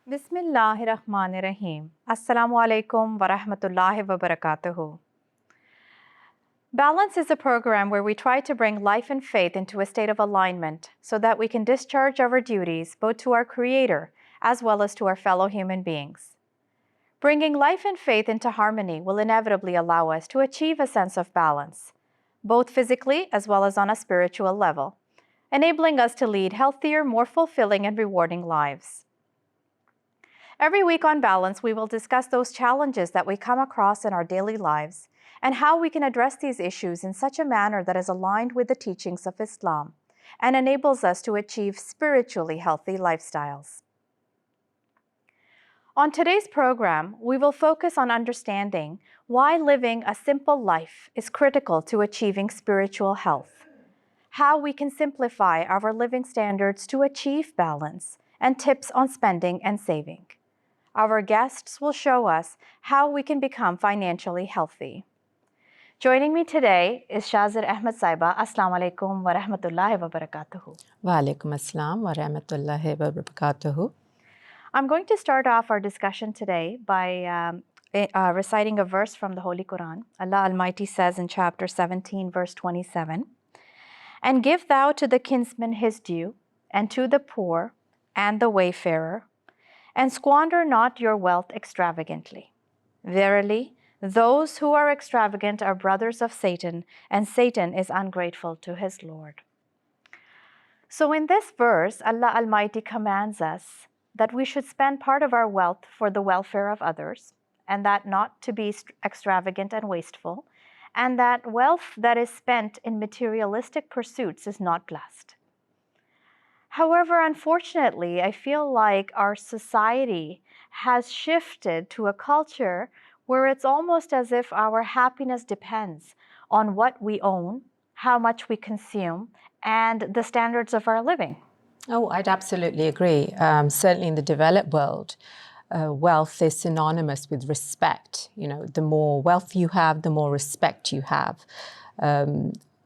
Bismillahirrahmanirrahim. Assalamu alaikum wa rahmatullahi wa barakatuhu. Balance is a program where we try to bring life and faith into a state of alignment so that we can discharge our duties both to our Creator as well as to our fellow human beings. Bringing life and faith into harmony will inevitably allow us to achieve a sense of balance, both physically as well as on a spiritual level, enabling us to lead healthier, more fulfilling, and rewarding lives. Every week on Balance, we will discuss those challenges that we come across in our daily lives and how we can address these issues in such a manner that is aligned with the teachings of Islam and enables us to achieve spiritually healthy lifestyles. On today's program, we will focus on understanding why living a simple life is critical to achieving spiritual health, how we can simplify our living standards to achieve balance, and tips on spending and saving. Our guests will show us how we can become financially healthy. Joining me today is Shazir Ahmed Saiba. Assalamu alaikum wa rahmatullahi wa barakatuhu. Wa alaikum assalam wa rahmatullahi wa barakatuhu. I'm going to start off our discussion today by reciting a verse from the Holy Quran. Allah Almighty says in chapter 17, verse 27, "And give thou to the kinsman his due, and to the poor and the wayfarer, and squander not your wealth extravagantly. Verily, those who are extravagant are brothers of Satan, and Satan is ungrateful to his Lord." So in this verse, Allah Almighty commands us that we should spend part of our wealth for the welfare of others, and that not to be extravagant and wasteful, and that wealth that is spent in materialistic pursuits is not blessed. However, unfortunately, I feel like our society has shifted to a culture where it's almost as if our happiness depends on what we own, how much we consume, and the standards of our living. Oh, I'd absolutely agree. Certainly in the developed world, wealth is synonymous with respect. You know, the more wealth you have, the more respect you have.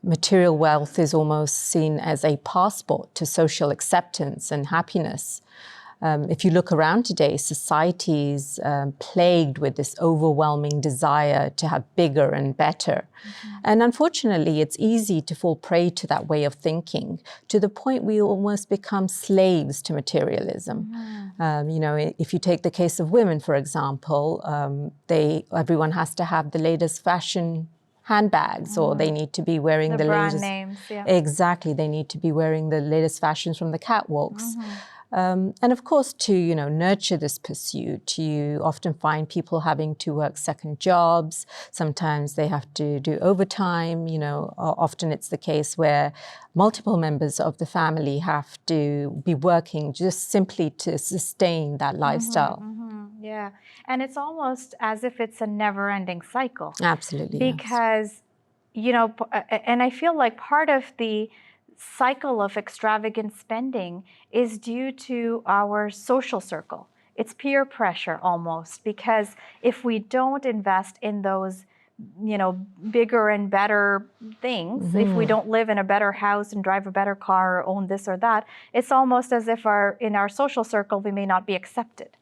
Material wealth is almost seen as a passport to social acceptance and happiness. If you look around today, society is plagued with this overwhelming desire to have bigger and better. And unfortunately, it's easy to fall prey to that way of thinking, to the point we almost become slaves to materialism. You know, if you take the case of women, for example, everyone has to have the latest fashion handbags, or they need to be wearing the brand latest names, yeah. Exactly, they need to be wearing the latest fashions from the catwalks. And of course, to nurture this pursuit, you often find people having to work second jobs. Sometimes they have to do overtime. Often it's the case where multiple members of the family have to be working just simply to sustain that lifestyle. Yeah, and it's almost as if it's a never-ending cycle. Absolutely, yes. Because, and I feel like part of the cycle of extravagant spending is due to our social circle. It's peer pressure almost, because if we don't invest in those, bigger and better things, if we don't live in a better house and drive a better car or own this or that, it's almost as if in our social circle we may not be accepted.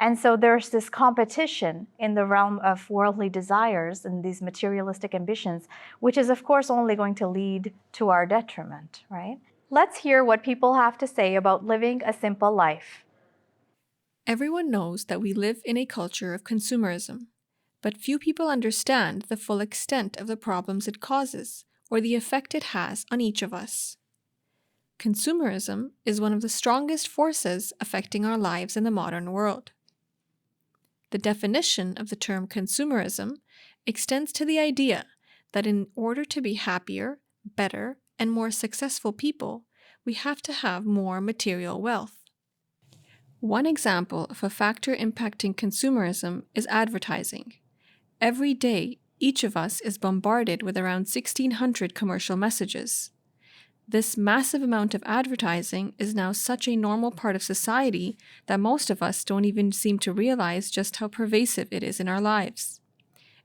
And so there's this competition in the realm of worldly desires and these materialistic ambitions, which is, of course, only going to lead to our detriment, right? Let's hear what people have to say about living a simple life. Everyone knows that we live in a culture of consumerism, but few people understand the full extent of the problems it causes or the effect it has on each of us. Consumerism is one of the strongest forces affecting our lives in the modern world. The definition of the term consumerism extends to the idea that in order to be happier, better, and more successful people, we have to have more material wealth. One example of a factor impacting consumerism is advertising. Every day, each of us is bombarded with around 1,600 commercial messages. This massive amount of advertising is now such a normal part of society that most of us don't even seem to realize just how pervasive it is in our lives.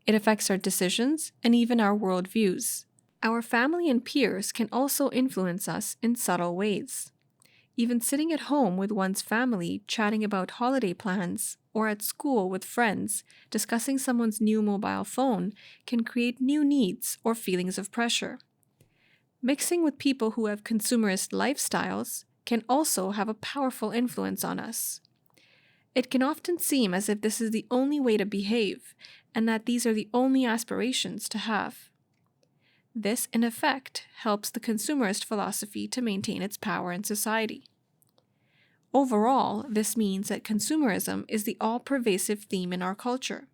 It affects our decisions and even our worldviews. Our family and peers can also influence us in subtle ways. Even sitting at home with one's family, chatting about holiday plans, or at school with friends, discussing someone's new mobile phone can create new needs or feelings of pressure. Mixing with people who have consumerist lifestyles can also have a powerful influence on us. It can often seem as if this is the only way to behave, and that these are the only aspirations to have. This, in effect, helps the consumerist philosophy to maintain its power in society. Overall, this means that consumerism is the all-pervasive theme in our culture,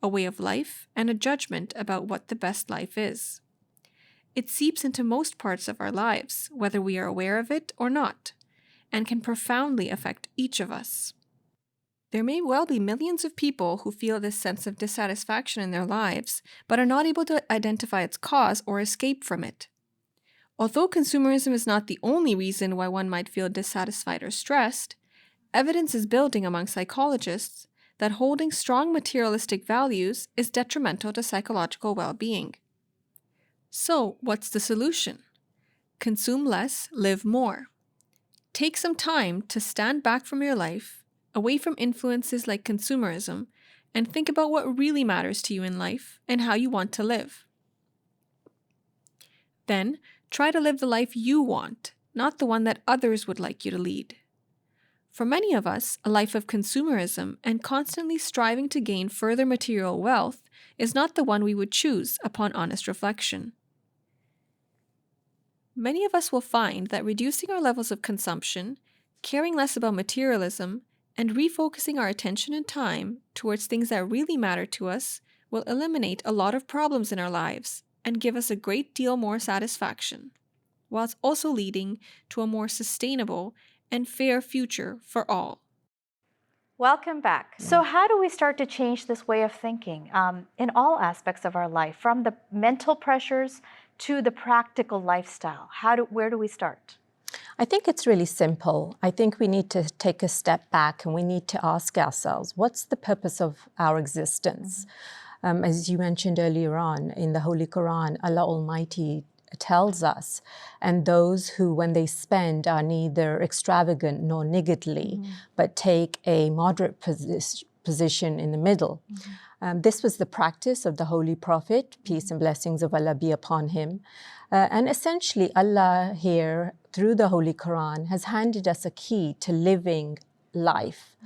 a way of life and a judgment about what the best life is. It seeps into most parts of our lives, whether we are aware of it or not, and can profoundly affect each of us. There may well be millions of people who feel this sense of dissatisfaction in their lives, but are not able to identify its cause or escape from it. Although consumerism is not the only reason why one might feel dissatisfied or stressed, evidence is building among psychologists that holding strong materialistic values is detrimental to psychological well-being. So, what's the solution? Consume less, live more. Take some time to stand back from your life, away from influences like consumerism, and think about what really matters to you in life and how you want to live. Then, try to live the life you want, not the one that others would like you to lead. For many of us, a life of consumerism and constantly striving to gain further material wealth is not the one we would choose upon honest reflection. Many of us will find that reducing our levels of consumption, caring less about materialism, and refocusing our attention and time towards things that really matter to us will eliminate a lot of problems in our lives and give us a great deal more satisfaction, whilst also leading to a more sustainable and fair future for all. Welcome back. So how do we start to change this way of thinking in all aspects of our life, from the mental pressures to the practical lifestyle? Where do we start? I think it's really simple. I think we need to take a step back and we need to ask ourselves, what's the purpose of our existence? As you mentioned earlier on, in the Holy Quran, Allah Almighty tells us, and those who, when they spend, are neither extravagant nor niggardly, but take a moderate position in the middle. This was the practice of the Holy Prophet, peace and blessings of Allah be upon him. And essentially, Allah here, through the Holy Quran, has handed us a key to living life.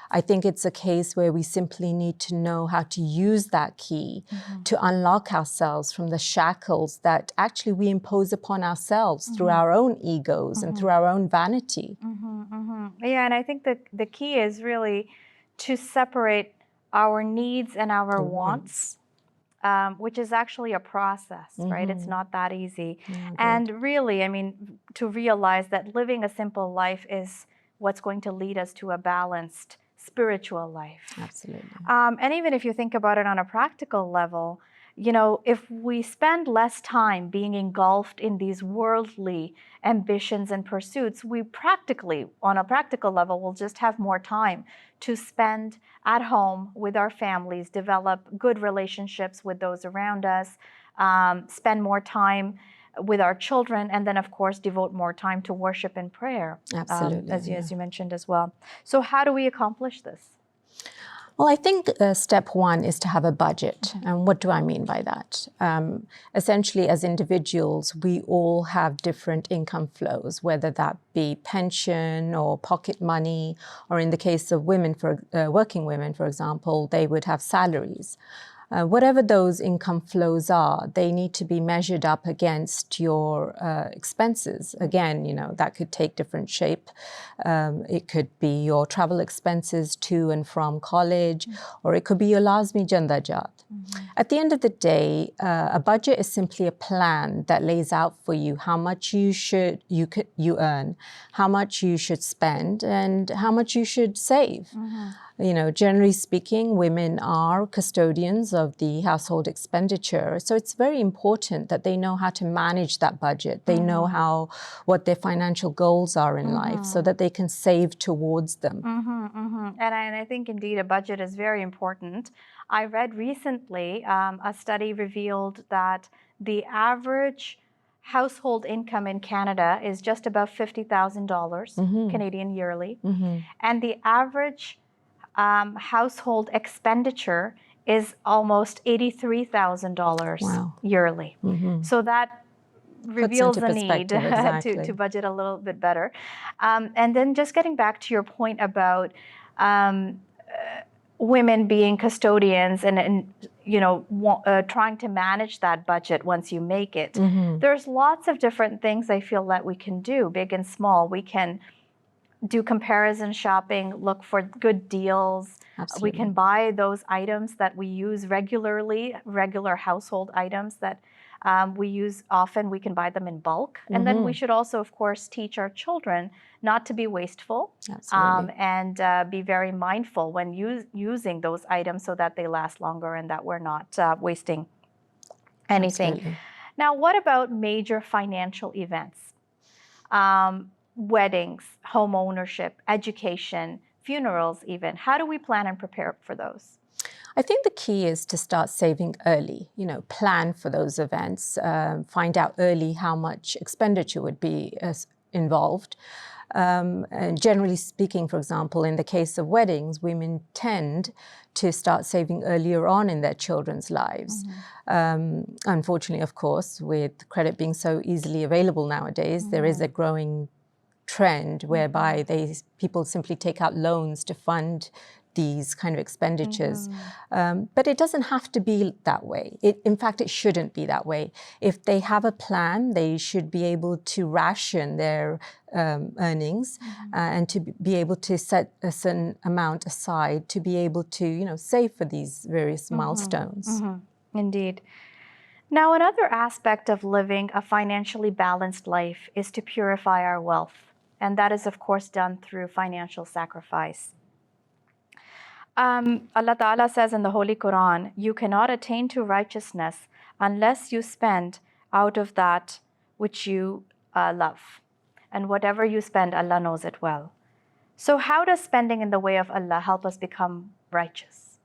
I think it's a case where we simply need to know how to use that key to unlock ourselves from the shackles that actually we impose upon ourselves through our own egos and through our own vanity. Yeah, and I think the key is really to separate our needs and our wants. Which is actually a process, right? It's not that easy. And really, I mean, to realize that living a simple life is what's going to lead us to a balanced spiritual life. Absolutely. And even if you think about it on a practical level, you know, if we spend less time being engulfed in these worldly ambitions and pursuits, we practically, on a practical level, will just have more time to spend at home with our families, develop good relationships with those around us, spend more time with our children, and then, of course, devote more time to worship and prayer, Absolutely, as you mentioned as well. So how do we accomplish this? Well, I think step one is to have a budget. And what do I mean by that? Essentially, as individuals, we all have different income flows, whether that be pension or pocket money, or in the case of women, working women, for example, they would have salaries. Whatever those income flows are, they need to be measured up against your expenses. Again, you know, that could take different shape. It could be your travel expenses to and from college, or it could be your lazmi jandajat. At the end of the day, a budget is simply a plan that lays out for you how much you earn, how much you should spend, and how much you should save. You know, generally speaking, women are custodians of the household expenditure. So it's very important that they know how to manage that budget. They know what their financial goals are in life so that they can save towards them. And I think indeed a budget is very important. I read recently a study revealed that the average household income in Canada is just above $50,000 Canadian yearly. And the average household expenditure is almost $83,000 yearly. So that reveals a need to budget a little bit better. And then just getting back to your point about women being custodians and trying to manage that budget once you make it. There's lots of different things I feel that we can do, big and small. We can do comparison shopping, look for good deals. Absolutely. We can buy those items that we use regularly, regular household items that we use often. We can buy them in bulk. And then we should also, of course, teach our children not to be wasteful and be very mindful when using those items so that they last longer and that we're not wasting anything. Absolutely. Now, what about major financial events? Weddings, home ownership, education, funerals even. How do we plan and prepare for those? I think the key is to start saving early, plan for those events, find out early how much expenditure would be involved. And generally speaking, for example, in the case of weddings, women tend to start saving earlier on in their children's lives. Unfortunately, of course, with credit being so easily available nowadays, there is a growing trend whereby people simply take out loans to fund these kind of expenditures. But it doesn't have to be that way. In fact, it shouldn't be that way. If they have a plan, they should be able to ration their earnings and to be able to set a certain amount aside to be able to, save for these various milestones. Indeed. Now, another aspect of living a financially balanced life is to purify our wealth. And that is, of course, done through financial sacrifice. Allah Ta'ala says in the Holy Quran, you cannot attain to righteousness unless you spend out of that which you love. And whatever you spend, Allah knows it well. So how does spending in the way of Allah help us become righteous?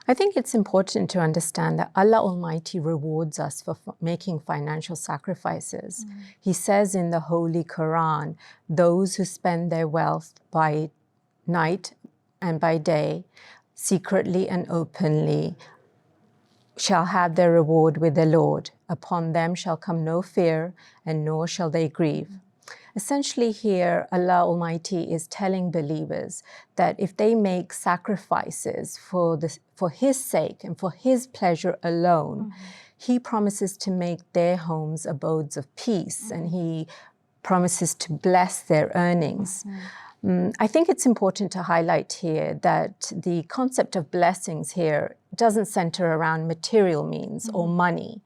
I think it's important to understand that Allah Almighty rewards us for making financial sacrifices. He says in the Holy Quran, those who spend their wealth by night and by day, secretly and openly, shall have their reward with the Lord. Upon them shall come no fear, and nor shall they grieve. Essentially here, Allah Almighty is telling believers that if they make sacrifices for His sake and for His pleasure alone, He promises to make their homes abodes of peace, and He promises to bless their earnings. I think it's important to highlight here that the concept of blessings here doesn't center around material means or money.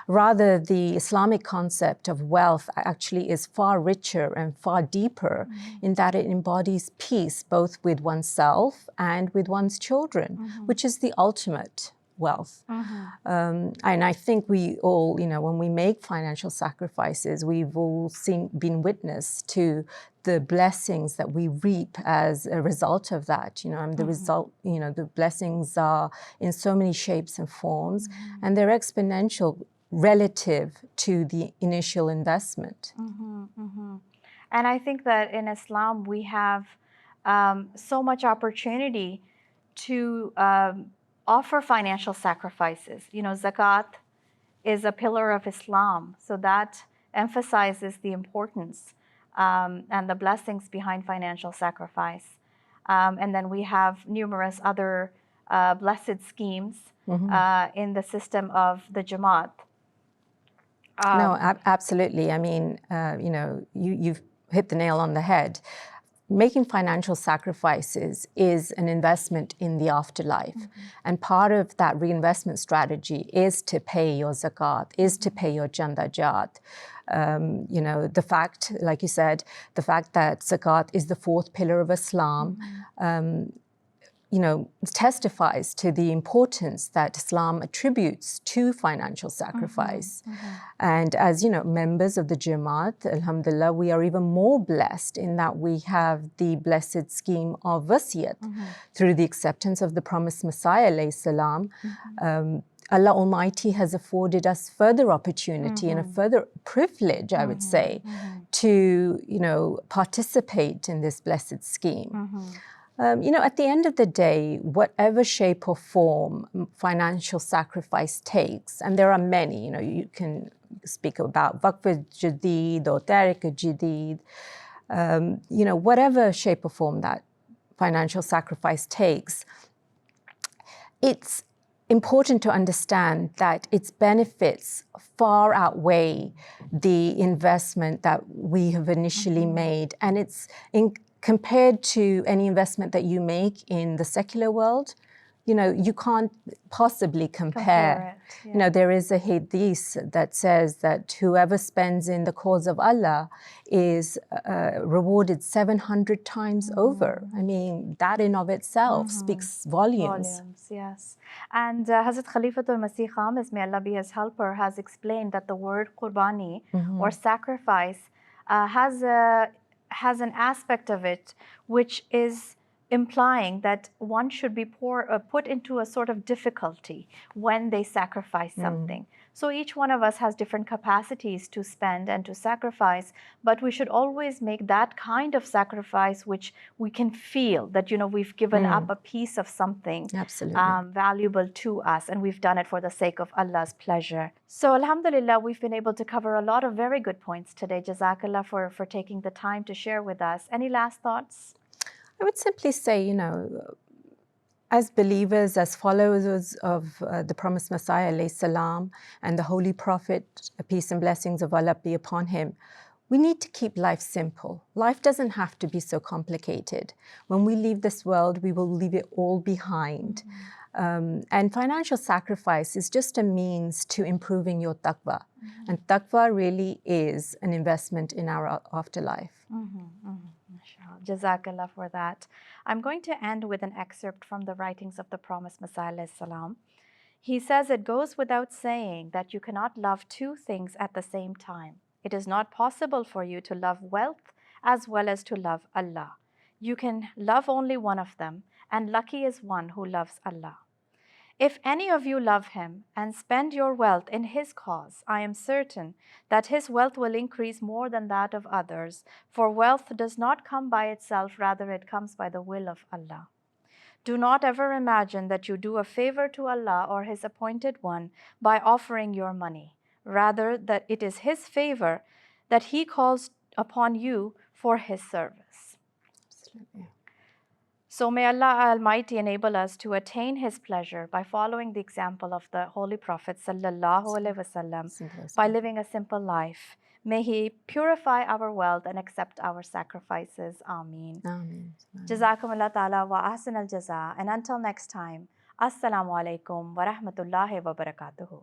Rather, the Islamic concept of wealth actually is far richer and far deeper in that it embodies peace both with oneself and with one's children, which is the ultimate wealth. And I think we all, when we make financial sacrifices, we've all been witness to the blessings that we reap as a result of that. The result, the blessings are in so many shapes and forms, and they're exponential relative to the initial investment. And I think that in Islam, we have so much opportunity to offer financial sacrifices. Zakat is a pillar of Islam, so that emphasizes the importance and the blessings behind financial sacrifice. And then we have numerous other blessed schemes in the system of the Jamaat. No, absolutely. I mean, you've hit the nail on the head. Making financial sacrifices is an investment in the afterlife. And part of that reinvestment strategy is to pay your zakat, is to pay your jandajat. The fact, like you said, the fact that zakat is the fourth pillar of Islam, testifies to the importance that Islam attributes to financial sacrifice. And as, members of the Jamaat, alhamdulillah, we are even more blessed in that we have the blessed scheme of wasiyat through the acceptance of the promised Messiah, alayhi salam. Allah Almighty has afforded us further opportunity and a further privilege, I would say, to, participate in this blessed scheme. At the end of the day, whatever shape or form financial sacrifice takes, and there are many, you can speak about Waqf Jadid or Tariq Jadid, whatever shape or form that financial sacrifice takes, it's important to understand that its benefits far outweigh the investment that we have initially made. And it's compared to any investment that you make in the secular world, you can't possibly compare. It, yeah. There is a hadith that says that whoever spends in the cause of Allah is rewarded 700 times over. I mean, that in of itself speaks volumes. Yes. And Hazrat Khalifatul Masih Khamis, may Allah be his helper, has explained that the word qurbani or sacrifice has an aspect of it which is implying that one should be put into a sort of difficulty when they sacrifice something. So each one of us has different capacities to spend and to sacrifice, but we should always make that kind of sacrifice which we can feel that, we've given up a piece of something valuable to us, and we've done it for the sake of Allah's pleasure. So alhamdulillah, we've been able to cover a lot of very good points today. Jazakallah for taking the time to share with us. Any last thoughts? I would simply say, as believers, as followers of the promised Messiah, alayhi salam, and the Holy Prophet, peace and blessings of Allah be upon him, we need to keep life simple. Life doesn't have to be so complicated. When we leave this world, we will leave it all behind. And financial sacrifice is just a means to improving your taqwa. And taqwa really is an investment in our afterlife. Jazakallah for that. I'm going to end with an excerpt from the writings of the promised Messiah alayhi salam. He says, "It goes without saying that you cannot love two things at the same time. It is not possible for you to love wealth as well as to love Allah. You can love only one of them, and lucky is one who loves Allah. If any of you love him and spend your wealth in his cause, I am certain that his wealth will increase more than that of others, for wealth does not come by itself, rather it comes by the will of Allah. Do not ever imagine that you do a favor to Allah or his appointed one by offering your money. Rather, that it is his favor that he calls upon you for his service." Absolutely. So may Allah Almighty enable us to attain his pleasure by following the example of the Holy Prophet sallallahu alaihi wasallam, by living a simple life. May he purify our wealth and accept our sacrifices. Ameen. Ameen. Jazakumullah ta'ala wa ahsan al jaza. And until next time, Assalamu alaikum wa rahmatullahi wa barakatuhu.